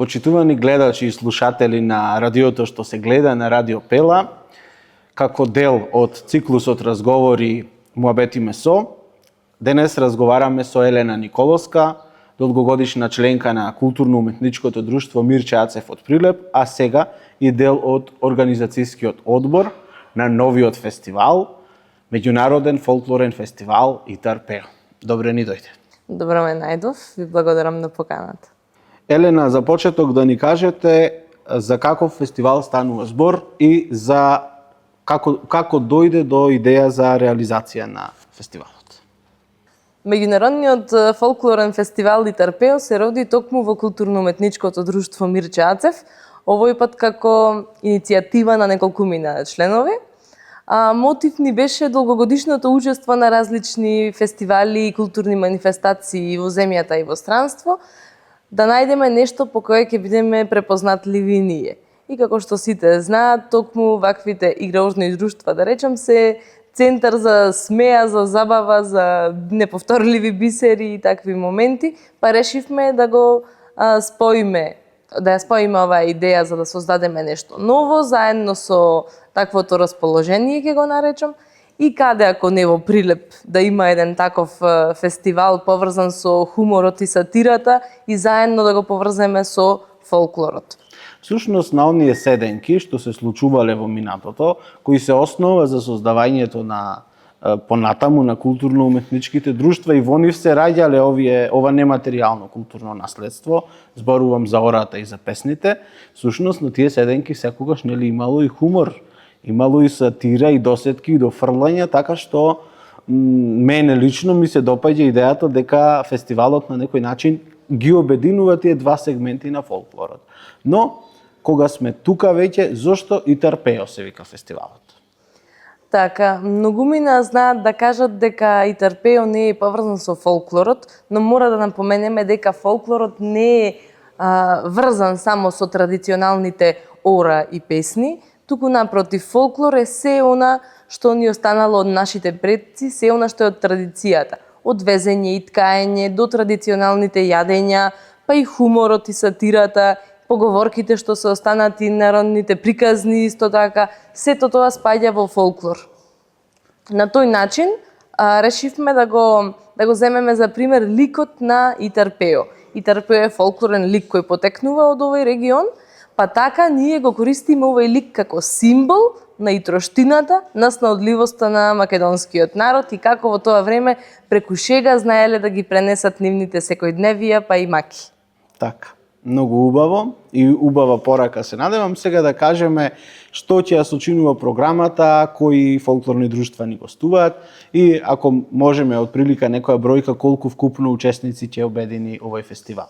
Почитувани гледачи и слушатели на радиото што се гледа на Радио Пела, како дел од циклусот разговори Муабети месо, денес разговараме со Елена Николовска, долгогодишна членка на културно-уметничкото друштво Мирче Ацев од Прилеп, а сега и дел од организацијскиот одбор на новиот фестивал, меѓународен фолклорен фестивал ИТАР-ПЕО. Добре ни дојде. Добро ме најдов, ви благодарам на поканата. Елена, за почеток да ни кажете за каков фестивал станува збор и за како дојде до идеја за реализација на фестивалот. Меѓународниот фолклорен фестивал ИТАР-ПЕО се роди токму во културно-уметничкото друштво Мирче Ацев, овој пат како иницијатива на неколкумина членови. Мотив ни беше долгогодишното учество на различни фестивали и културни манифестации во земјата и во странство, да најдеме нешто по кое ќе бидеме препознатливи ние. И како што сите знаат, токму ваквите играожни друштва, да речем, се центар за смеа, за забава, за неповторливи бисери и такви моменти, па решивме да го споиме, да ја споиме оваа идеја за да создадеме нешто ново, заедно со таквото расположение, ќе го наречам, и каде, ако не во Прилеп, да има еден таков фестивал поврзан со хуморот и сатирата и заедно да го поврземе со фолклорот. Всушност, на оние седенки што се случувале во минатото, кои се основа за создавањето на понатаму на културно-уметничките друштва, и во нив се раѓале ова нематеријално културно наследство, зборувам за ората и за песните. Всушност, на тие седенки секогаш нели имало и хумор, имало и сатира, и досетки, и дофрлања, така што мене лично ми се допаѓа идејата дека фестивалот на некој начин ги обединува тие два сегменти на фолклорот. Но, кога сме тука веќе, зошто ИТАР-ПЕО се вика фестивалот? Така, многумина знаат да кажат дека ИТАР-ПЕО не е поврзан со фолклорот, но мора да напоменеме дека фолклорот не е врзан само со традиционалните ора и песни, туку напротив, фолклор е се она што ни останало од нашите предци, се она што е од традицијата. Од везење и ткаење до традиционалните јадења, па и хуморот и сатирата, поговорките што се останати, народните приказни, исто така, сето тоа спаѓа во фолклор. На тој начин решивме да го земеме за пример ликот на ИТАР-ПЕО. ИТАР-ПЕО е фолклорен лик кој потекнува од овој регион, па така ние го користиме овој лик како символ на итроштината, на снаодливоста на македонскиот народ и како во тоа време преку шега знаеле да ги пренесат нивните секојдневија, па и маки. Така. Многу убаво и убава порака се надевам. Сега да кажеме што ќе ја сочинува програмата, кои фолклорни друштва ни гостуваат и ако можеме од прилика некоја бројка колку вкупно учесници ќе обедини овој фестивал.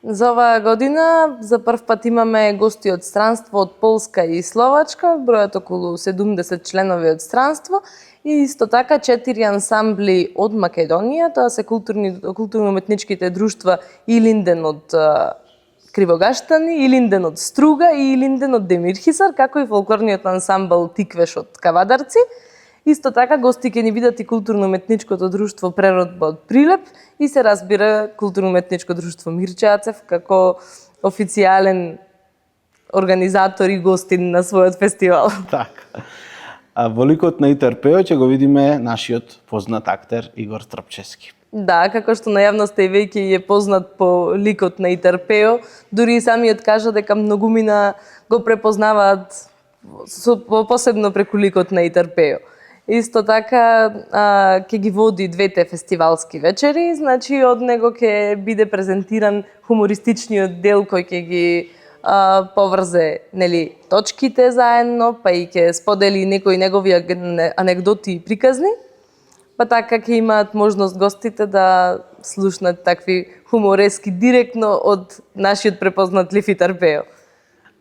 За оваа година за прв пат имаме гости од странство од Полска и Словачка, бројат околу 70 членови од странство и исто така 4 ансамбли од Македонија, тоа се културно-уметничките друштва Илинден од Кривогаштани, Илинден од Струга и Илинден од Демирхисар, како и фолклорниот ансамбл Тиквеш од Кавадарци. Исто така гости ќе ни бидат и културно-уметничкото друштво Преродба од Прилеп и се разбира културно-уметничко друштво Мирче Ацев како официјален организатор и гостин на својот фестивал. Така. А во ликот на ИТАР-ПЕО ќе го видиме нашиот познат актер Игор Трпчевски. Да, како што на јавноста и веќе е познат по ликот на ИТАР-ПЕО, дури и самиот кажа дека многумина го препознаваат посебно преку ликот на ИТАР-ПЕО. Исто така ќе ги води двете фестивалски вечери, значи од него ќе биде презентиран хумористичниот дел кој ќе ги поврзе нели точките заедно, па и ќе сподели некои негови анегдоти и приказни. Па така ќе имаат можност гостите да слушнат такви хуморески директно од нашиот препознатлив ИТАР-ПЕО.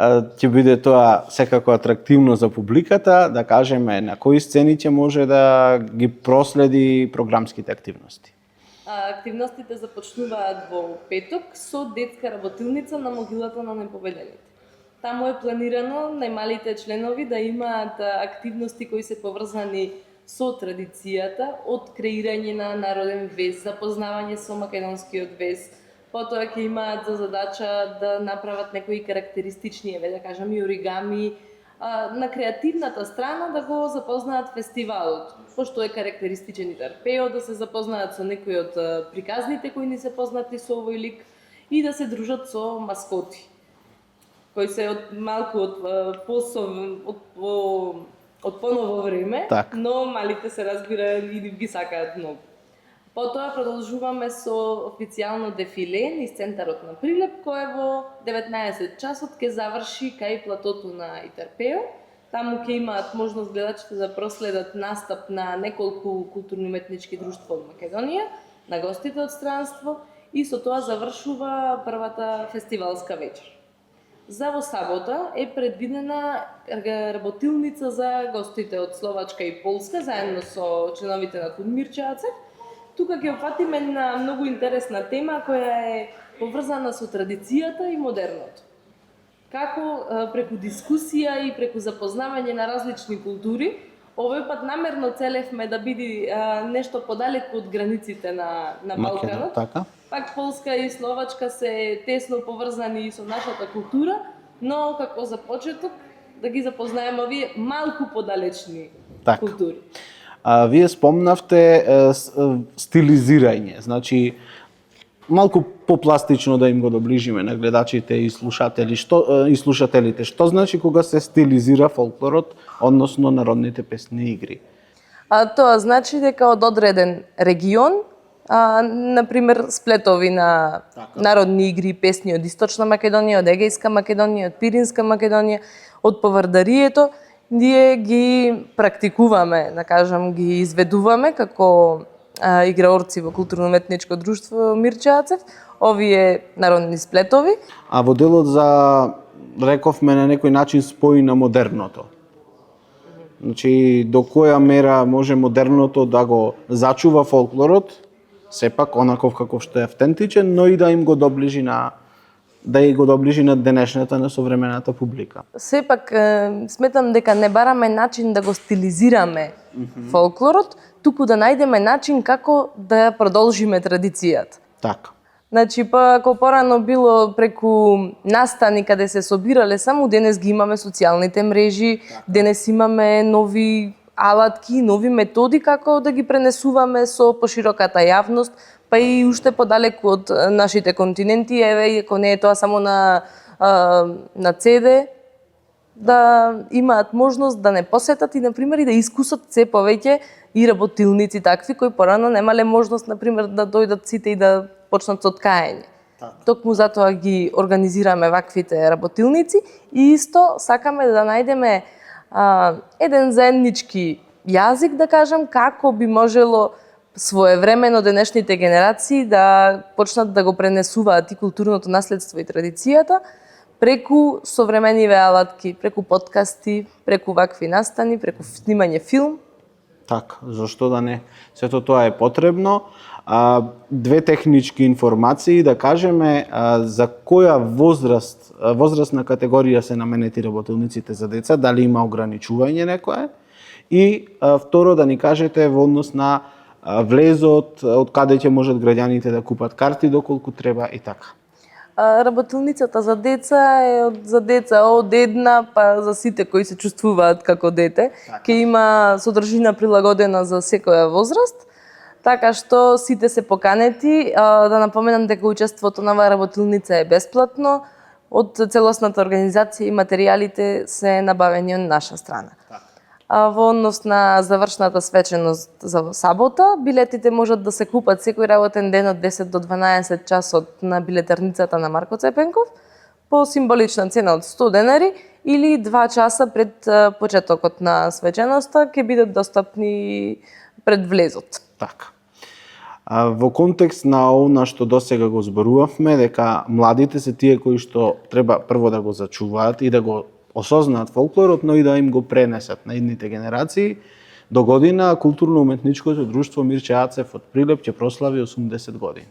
Ќе биде тоа секако атрактивно за публиката, да кажеме на кои сцени ќе може да ги проследи програмските активности. Активностите започнуваат во петок со детска работилница на могилата на непобедените. Таму е планирано најмалите членови да имаат активности кои се поврзани со традицијата, од креирање на народен вез, запознавање со македонскиот вез, Потоа ќе имаат за задача да направат некои карактеристични, еве да кажам и оригами, на креативната страна да го запознаат фестивалот, пошто е карактеристичен Итарпео, да се запознаат со некои од приказните кои ни се познати со овој лик и да се дружат со маскоти, кои се од малку од поново време, Так. но малите се разбира и ги сакаат многу. Потоа продолжуваме со официјално дефиле низ центарот на Прилеп, кој во 19 часот ќе заврши кај платото на Итарпео. Таму ќе имаат можност гледачите да проследат настап на неколку културно-уметнички друштва од Македонија, на гостите од странство и со тоа завршува првата фестивалска вечер. За во сабота е предвидена работилница за гостите од Словачка и Полска, заедно со членовите на Клуб Мирче Ацев. Тука ќе опфатиме една многу интересна тема која е поврзана со традицијата и модерното. Како преку дискусија и преку запознавање на различни култури, овој пат намерно целевме да биде нешто подалеку од границите на Балканот. Така. Пак Полска и Словачка се тесно поврзани и со нашата култура, но како за почеток да ги запознаеме овие малку подалечни Така. култури. Вие спомнавте стилизирање, значи малку попластично да им го доближиме на гледачите и слушателите. Што значи кога се стилизира фолклорот, односно народните песни и игри? Тоа значи дека од одреден регион, например сплетови на народни игри и песни од Источна Македонија, од Егејска Македонија, од Пиринска Македонија, од Повардарието, ние ги практикуваме, да кажам, ги изведуваме како играорци во културно-уметничко друштво Мирче Ацев, овие народни сплетови. А во делот за, рековме, на некој начин спои на модерното. Значи, до која мера може модерното да го зачува фолклорот, сепак онаков каков што е автентичен, но и да им го доближи на денешната, на современата публика. Сепак сметам дека не бараме начин да го стилизираме фолклорот, туку да најдеме начин како да продолжиме традицијата. Така. Значи, ако порано било преку настани каде се собирале само, денес ги имаме социјалните мрежи, денес имаме нови алатки, нови методи како да ги пренесуваме со пошироката јавност, па и уште подалеку од нашите континенти, еве, ако не е тоа само на CD, да имаат можност да не посетат и, например, и да искусат се повеќе и работилници такви, кои порано немале можност, например, да дојдат сите и да почнат со ткаење. Токму затоа ги организираме ваквите работилници и исто сакаме да најдеме еден заеднички јазик, да кажам, како би можело своевремено денешните генерации да почнат да го пренесуваат и културното наследство и традицијата преку современиве алатки, преку подкасти, преку вакви настани, преку снимање филм. Така, зашто да не? Сето тоа е потребно. Две технички информации, да кажеме за која возрастна категорија се наменети работилниците за деца, дали има ограничување некое, и второ да ни кажете во однос на влезот, од каде ќе можат граѓаните да купат карти, доколку треба и така. Работилницата за деца е за деца од една па за сите кои се чувствуваат како дете. Ќе има содржина прилагодена за секоја возраст, така што сите се поканети. Да напоменам дека учеството на оваа работилница е бесплатно. Од целосната организација и материјалите се набавени од наша страна. Во однос на завршната свеченост за сабота, билетите можат да се купат секој работен ден од 10 до 12 часот на билетарницата на Марко Цепенков по символична цена од 100 денари или 2 часа пред почетокот на свеченоста ќе бидат достапни пред влезот. Така. Во контекст на она што досега го зборувавме, дека младите се тие кои што треба прво да го зачуваат и да го осознаат фолклорот, но и да им го пренесат на идните генерации. До година културно-уметничкото друштво Мирче Ацев од Прилеп ќе прослави 80 години.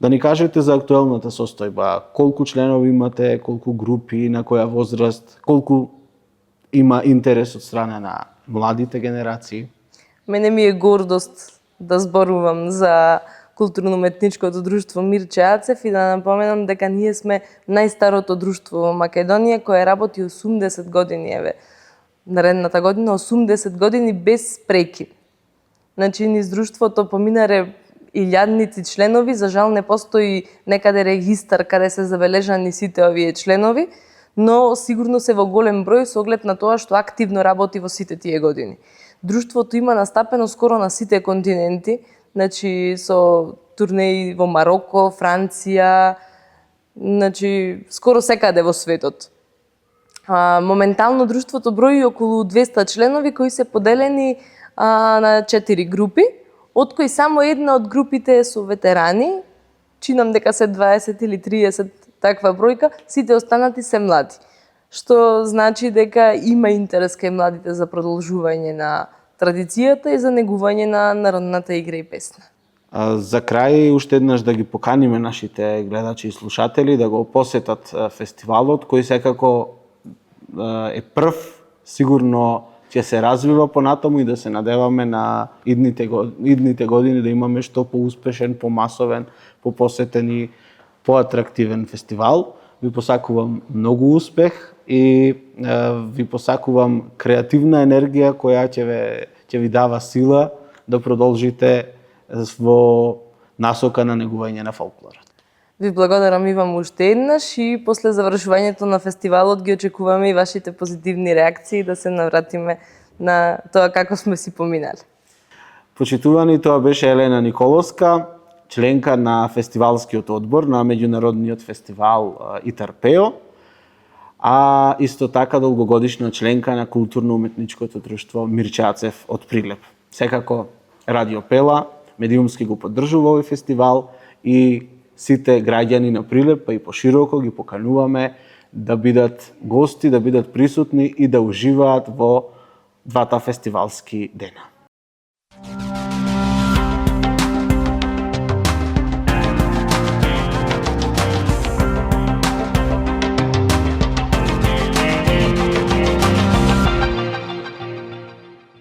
Да ни кажете за актуелната состојба, колку членови имате, колку групи, на која возраст, колку има интерес од страна на младите генерации? Мене ми е гордост да зборувам за културно-уметничкото друштво Мирче Ацев и да напоменам дека ние сме најстарото друштво во Македонија кое работи 80 години, наредната година 80 години без прекин. Значи, низ друштвото поминаре илјадници членови, за жал не постои некаде регистар каде се забележани сите овие членови, но сигурно се во голем број со оглед на тоа што активно работи во сите тие години. Друштвото има настапено скоро на сите континенти, значи со турнеи во Мароко, Франција, значи скоро секаде во светот. Моментално друштвото брои околу 200 членови кои се поделени на 4 групи, од кои само една од групите со ветерани, чинам дека се 20 или 30 таква бројка, сите останати се млади. Што значи дека има интерес кај младите за продолжување на традицијата и за негување на народната игра и песна. За крај, уште еднаш да ги поканиме нашите гледачи и слушатели да го посетат фестивалот, кој секако е прв, сигурно ќе се развива понатаму и да се надеваме на идните години да имаме што поуспешен, помасовен, попосетен и поатрактивен фестивал. Ви посакувам многу успех и ви посакувам креативна енергија која ќе ви дава сила да продолжите во насока на негување на фолклорот. Ви благодарам и вам уште еднаш и после завршувањето на фестивалот ги очекуваме и вашите позитивни реакции да се навратиме на тоа како сме си поминали. Почитувани, тоа беше Елена Николовска, членка на фестивалскиот одбор на меѓународниот фестивал Итарпео, а исто така долгогодишна членка на културно-уметничкото друштво Мирче Ацев од Прилеп. Секако Радио Пела медиумски го поддржува овој фестивал и сите граѓани на Прилеп, па и пошироко ги покануваме да бидат гости, да бидат присутни и да уживаат во двата фестивалски дена.